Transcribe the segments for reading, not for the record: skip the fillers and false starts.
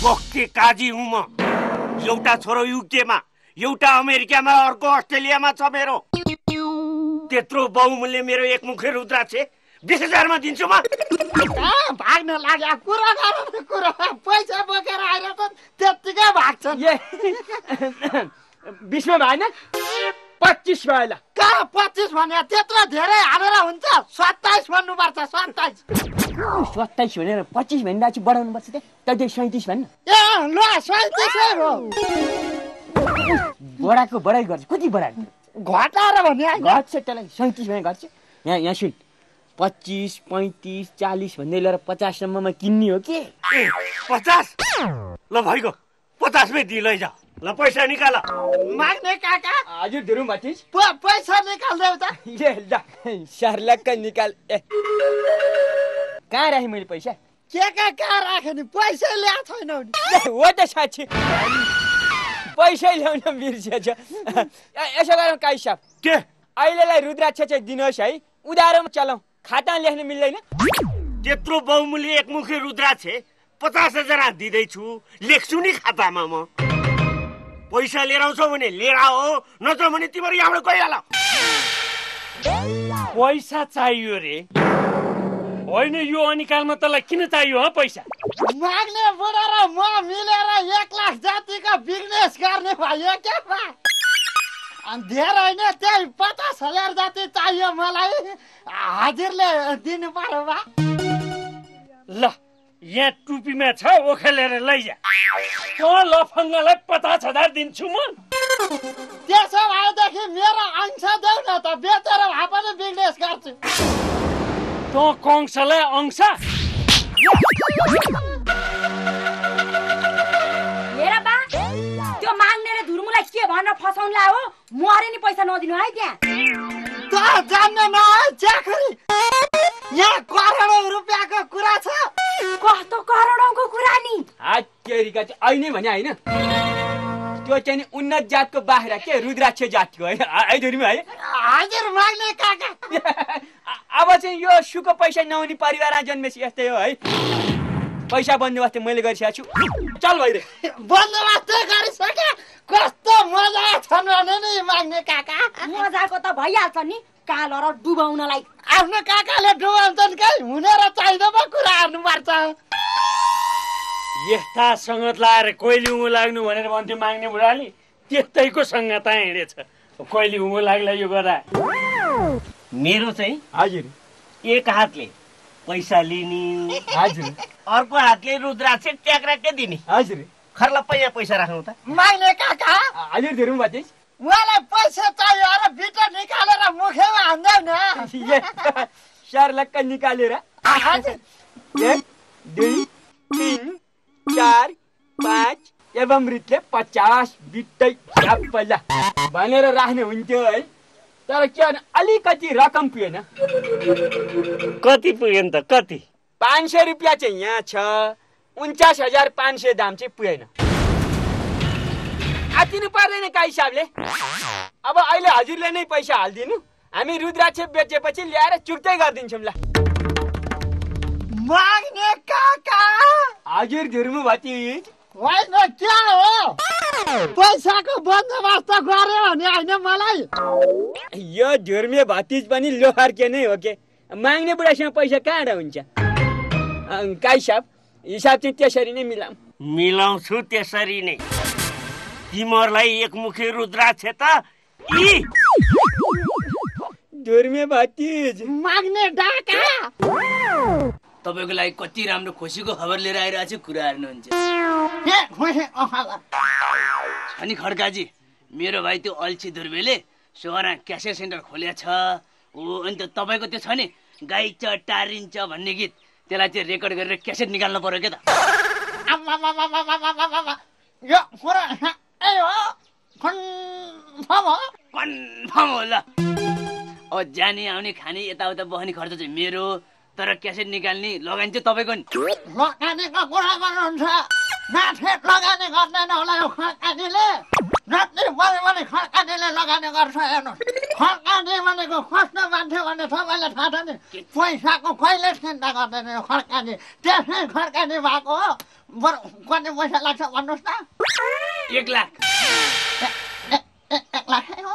पक्के काजी हुँ म। एउटा छोरो युकेमा, एउटा अमेरिकामा, अर्को अस्ट्रेलियामा छ मेरो। त्यत्रो बहुमूल्य मेरो एकमुखे रुद्राक्ष 20,000 मा दिन्छु म। भाग्न लाग्यो कुरा गर्ने कुरा पैसा बोकेर आएर त त्यतिकै भाग्छ। 20 मा भएन 25 भयो ल। कहाँ 25 भने त्यत्रो धेरै हालेर हुन्छ? 27 भन्नुपर्छ 27। 27 भनेर 25 भन्दा चाहिँ बढाउनु पर्छ त। त्यही 37 भन्न। ए ल 37 हो। बढाको बढाइ गर्छ। कति बढाएको? घटाएर भने घट्छ त्यसलाई 37 भने घट्छ। यहाँ सुन 25, 35, 40 भन्दै लिएर 50 सम्ममा किन्ने हो के? 50? ल भइगयो 50 मै दि लैजा। ल पैसा निकाल। माग्ने काका। हजुर धुरुम भतिज। पैसा निकाल्देऊ त। ए ल सरलक्क निकाल। कहाँ राखेँ मैले पैसा? के कहाँ राखेँ नि? पैसा ल्याएको छैनौ नि। हो त साँच्ची पैसा ल्याउन बिर्सेछ। यसो गरौँ काई साहब। के? अहिलेलाई रुद्राक्ष चाहिँ दिनुहोस् है। उधारोमा चलाउँ। खाता लेख्न मिल्दैन। त्यत्रो बहुमूल्य एकमुखे रुद्राक्ष 50,000 दिँदैछु। लेख्छु नि खातामा म। पैसा लिएर आउँछौ भने लिएर आओ, नत्र भने तिम्रो यहाँबाट गइहाल। पैसा चाहियो रे? होइन यो अनिकालमा तँलाई किन चाहियो ह पैसा? माग्ने बुढा र म मिलेर 1 लाख जातिको बिजनेस गर्ने भयो के बा? अनि धेरै नै त्यही 50,000 जति चाहियो मलाई। हजुरले दिनु पर्यो बा। ल यहाँ टुपीमा छ ओखेलेर लैजा। लफङ्गालाई 50,000 दिन्छु म। त्यसो भएदेखि मेरो अंश देऊ न त, बेचेर भए पनि बिजनेस गर्छु। तँ कंशलाई अंश? हेर बा, त्यो माग्ने र धुर्मुलाई के भनेर फसाउनला हो? मरे नि पैसा नदिनु है त्यहाँ। त जान्ने न है च्याखरी, यहाँ करोडौं रुपियाँको कुरा छ। कस्तो करोडौंको कुरा नि? तेरिका चाहिँ अहिले भने होइन, त्यो चाहिँ नि उन्नत जातको बाख्रा के रुद्राक्ष जातको है धुरीमा है। हजुर माग्ने काका। अब चाहिँ यो सुको पैसा नहुने परिवारमा जन्मेपछि यस्तै हो है। पैसा बन्दोबस्त मैले गरिसकेको छु। चल भइरे बन्दोबस्त गरिसके। कस्तो मजा छ भने नि माग्ने काका। मजाको त भइहाल्छ नि, कालो र डुबाउनलाई। आफ्नो काकाले डुबाउँछन् कहीँ हुने र चाहिँदोमा कुरा गर्नुपर्छ। यस्ता सङ्गत लाएर कोइली उँगो लाग्नु भनेर भन्थ्यो माग्ने बुढाले। त्यस्तैको सङ्गत हिँडेछ। कोइली उँगो लाग्ला यो गर्दा। मेरो चाहिँ हजुर एक हातले पैसा लिने, हजुर अर्को हातले रुद्राक्ष ट्याक्राकै दिने। हजुर खर्ला पैसा राख्नु त। माग्ने काका। हजुर धुरुम भतिज। उहाँलाई पैसा चाहियो र बिटा निकालेर मुखेमा हान्देऊ न। सरलक्क निकालेर 1, 2, 3, 4, 5 एवं मृतले 50 बिट्टै पहिला भनेर राख्ने हुन्थ्यो है। तर के भने अलिकति रकम पुगेन। कति पुग्यो नि त? कति? 500 रुपियाँ चाहिँ यहाँ छ, 49,500 दाम चाहिँ पुगेन। आतिनु पर्दैन का हिसाबले। अब अहिले हजुरले नै पैसा हालिदिनु, हामी रुद्राक्ष बेचेपछि ल्याएर चुक्तै गरिदिन्छौँ ल। माग्ने काका। हजुर धुर्मु भतिज। होइन क्या हो, पैसाको बन्दोबस्त गर्यो भने होइन मलाई। यो धुर्मे भतिज पनि लोहार के नै हो के। माग्ने बुढासँग पैसा कहाँ हुन्छ? काई साहब हिसाब चाहिँ त्यसरी नै मिलाउँछु। त्यसरी नै तिमीहरूलाई एकमुखे रुद्राक्ष त धुर्मे भतिज। माग्ने डाका। तपाईको लागि कति राम्रो खुसीको खबर लिएर आइरहेको छु, कुरा हेर्नुहुन्छ। अनि खड्काजी, मेरो भाइ त्यो अल्छी धुर्मेले सोहरा क्यासेट सेन्टर खोलेको छ। अनि त तपाईँको त्यो छ नि गाइछ टारिन्छ भन्ने गीत, त्यसलाई त्यो रेकर्ड गरेर क्यासेट निकाल्नु पर्यो के त। कन्फर्म हो ल। अब जाने आउने खाने यताउता बस्ने खर्च चाहिँ मेरो, तर क्यासेट निकाल्ने लगानी चाहिँ तपाईँको नि। लगानीको कुरा गर्नुहुन्छ, माथि लगानी गर्दैन होला यो खड्काजीले। जति बढ्यो भने खड्कानेले लगानी गर्छ हेर्नुहोस् खड्काने भनेको खस्न मान्छे भन्ने सबैलाई थाहा छ नि पैसाको कहिले चिन्ता गर्दैन यो खड्काने त्यसै खड्काने भएको हो बरु कति पैसा लाग्छ भन्नुहोस् न 1 लाख 1 लाखै हो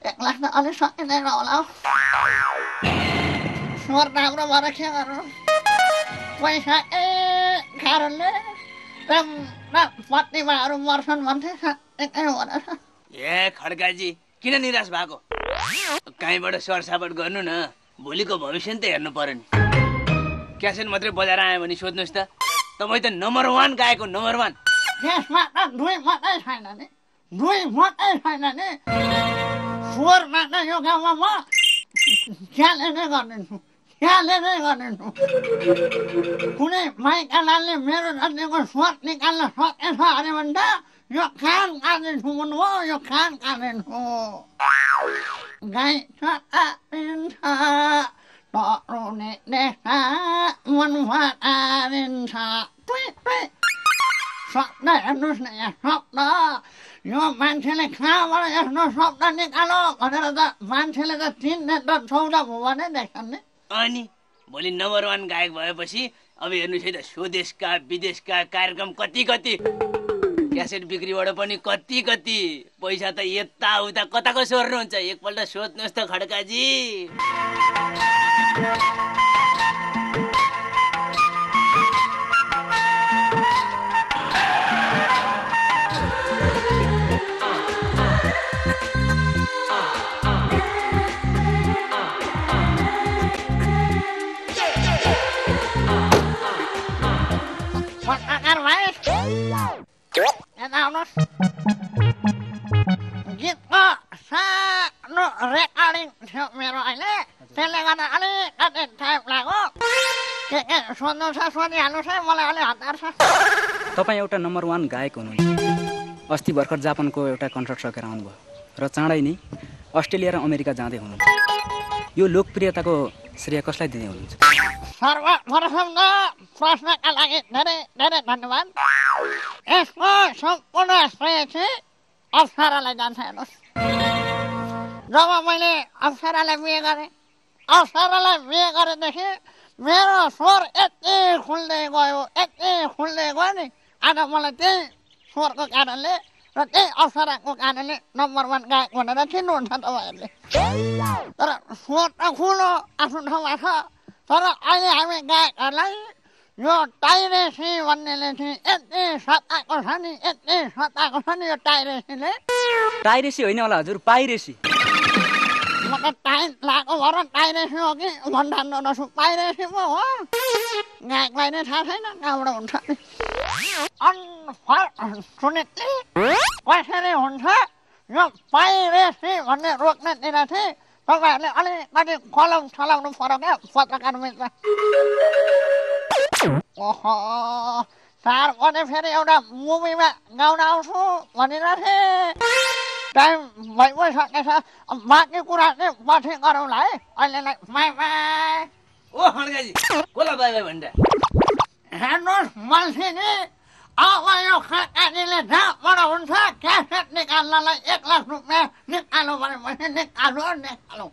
1 लाख त अलिक सकिँदैन होला हौ स्वर राम्रो भएर के गर्नु पैसा कारणले पत्नीमाहरू मर्छन् भन्थे एकै हो रहेछ ए खड्काजी किन निराश भएको कहीँबाट सरसापट गर्नु न भोलिको भविष्य त हेर्नु पर्यो नि क्यासेट मात्रै बजाएर आयो भने सोध्नुहोस् त तपाईँ त नम्बर 1 गाएको नम्बर 1 त्यसमा त दुई मात्रै छैन नि स्वरमा त यो गाउँमा म ख्याले नै गरिदिन्छु कुनै माइकालालले मेरो जतिको स्वर निकाल्न सकेछ अरे भने त यो कान काटिदिन्छु भन्नुभयो यो कान काटिदिन्छु गाई चटारिन्छ तरुने देखा मन फटारिन्छ शब्द हेर्नुहोस् न यहाँ शब्द यो मान्छेले कहाँबाट यस्तो शब्द निकालो भनेर त मान्छेले त 3 नेत्र 14 भुवनै देख्छन् नि अनि भोलि नम्बर 1 गायक भएपछि अब हेर्नुहोस् है त स्वदेशका विदेशका कार्यक्रम कति क्यासेट बिक्रीबाट पनि कति पैसा त यताउता कताको सोर्नुहुन्छ एकपल्ट सोध्नुहोस् त खड्काजी गीतको सानो रेकर्डिङ थियो मेरो अहिले त्यसले गर्दा अलिकति टाइम लाग्यो के सोध्नु छ सोधिहाल्नु छ मलाई अलि हतार छ तपाईँ एउटा नम्बर 1 गायक हुनुहुन्छ अस्ति भर्खर जापानको एउटा कन्सर्ट सकेर आउनुभयो र चाँडै नै अस्ट्रेलिया र अमेरिका जाँदै हुनुहुन्छ यो लोकप्रियताको श्रेय कसलाई दिँदै हुनुहुन्छ सर्वप्रथम त प्रश्नका लागि धेरै धेरै धन्यवाद यसको सम्पूर्ण श्रेय चाहिँ अप्सरालाई जान्छ हेर्नुहोस् जब मैले अप्सरालाई बिहे गरेदेखि मेरो स्वर यति खुल्दै गयो नि आज मलाई त्यही स्वरको कारणले र त्यही अप्सराको कारणले नम्बर 1 गायक भनेर चिन्नुहुन्छ तपाईँहरूले तर स्वर त खुलो आफ्नो ठाउँमा छ तर अहिले हामी गायकहरूलाई यो टाइरेसी भन्नेले चाहिँ यति सताएको छ नि यो टाइरेसी होइन होला हजुर पाइरेसी म त टाइम लागेको भएर टाइरेसी हो कि भन्ठान्नु नसु पाइरेसी पो हो गायकलाई नै थाहा छैन कहाँबाट हुन्छ अनफर्चुनेटली कसरी हुन्छ यो पाइरेसी भन्ने रोक्नेतिर चाहिँ तपाईँहरूले अलिकति कलम चलाउनु पर्यो क्या पत्रकार मित्र ओहो 4 बजे फेरि एउटा मुभीमा गाउन आउँछु भनिरहेको थिएँ टाइम भइसकेछ बाँकी कुरा चाहिँ पछि गरौँला है अहिलेलाई by oh Khadka ji Cola by भन्दा हेर्नुहोस् मान्छेले अब यो खड्काजीले जहाँबाट हुन्छ क्यासेट निकाल्नलाई 1 लाख रुपियाँ निकाल्नु भनेपछि निकाल्नु